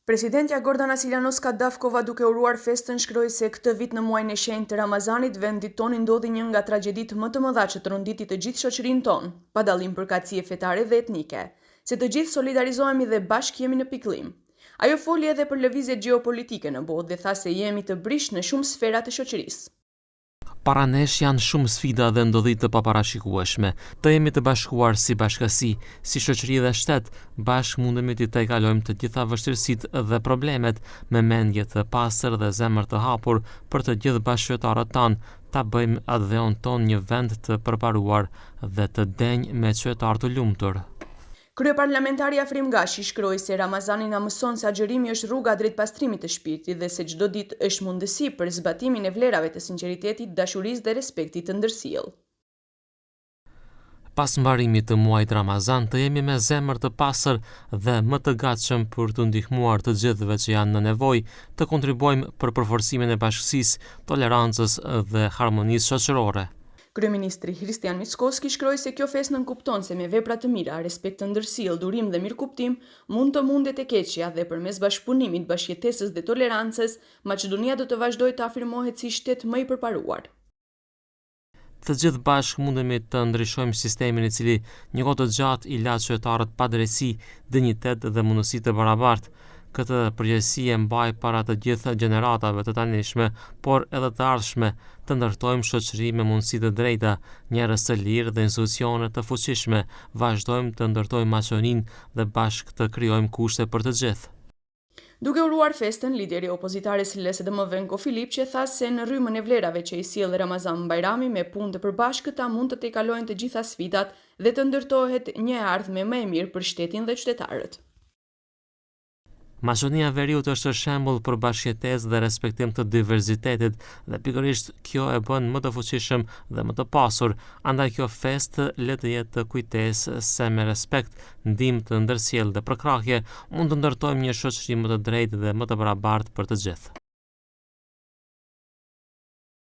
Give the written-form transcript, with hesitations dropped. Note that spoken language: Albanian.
Presidentja Gordana Siljanos Kadafkova, duke uruar festën, shkroi se këtë vit në muajin e shenjtë të Ramazanit vendit tonë ndodhi një nga tragjeditë më të mëdha që tronditi të gjithë shoqërinë tonë, pa dallim përkatësie fetare dhe etnike, se të gjithë solidarizohemi dhe bashkë jemi në pikëllim. Ajo foli edhe për lëvizjet gjeopolitike në botë dhe tha se jemi të brishtë në shumë sfera të shoqërisë. Para nesh janë shumë sfida dhe ndodhi të paparashikueshme. Të jemi të bashkuar si bashkësi, si shoqëri dhe shtet, bashkë mundemi të kalojmë të gjitha vështirësitë dhe problemet me mendje të pastër dhe zemër të hapur për të gjithë bashkëqytetarët tanë, ta bëjmë atë veun ton një vend të përparuar dhe të denj me qytetar të lumtur. Kryeparlamentari Afrim Gashi shkroi se Ramazani na mëson se agjërimi është rruga drejt pastrimit të shpirtit dhe se çdo ditë është mundësi për zbatimin e vlerave të sinqeritetit, dashurisë dhe respektit të ndërsjellë. Pas mbarimit të muajit Ramazan, të jemi me zemër të pastër dhe më të gatshëm për të ndihmuar të gjithëve që janë në nevojë, të kontribuojmë për përforcimin e bashkësisë, tolerancës dhe harmonisë shoqërore. Kryeministri Hristian Mickoski shkroi se kjo festë nënkupton se me vepra të mira, respekt të ndërsjellë, durim dhe mirëkuptim mund të mundet e keqja dhe përmes bashkëpunimit, bashkëjetesës dhe tolerancës, Maqedonia do të vazhdojë të afirmohet si shtet më i përparuar. Të gjithë bashkë mundemi të ndryshojmë sistemin i cili një kohë të gjatë i la qytetarët pa drejtësi, dinjitet dhe mundësi të barabartë. Këtë përgjegjësi e mbaj para të gjithë gjeneratave të tanishme, por edhe të ardhshme, të ndërtojmë shoqëri me mundësi të drejta, njerëz të lirë dhe institucione të fuqishme, vazhdojmë të ndërtojmë Maqedoninë dhe bashkë të krijojmë kushte për të gjithë. Duke uruar festën, lideri opozitares LSDM Venko Filipçe tha se në rrymën e vlerave që i sjell Ramazan Bajrami me punë të përbashkëta mund të tejkalojnë të gjitha sfidat dhe të ndërtohet një ardhmë më e mirë për shtetin dhe qytetarët. Maqedonia e Veriut është shembull për bashkëjetesë dhe respektim të diverzitetit dhe pikërisht kjo e bën më të fuqishëm dhe më të pasur, andaj kjo festë le të jetë të kujtesë se me respekt, ndihmë të ndërsjellë dhe përkrahje mund të ndërtojmë një shoqëri më të drejtë dhe më të barabartë për të gjithë.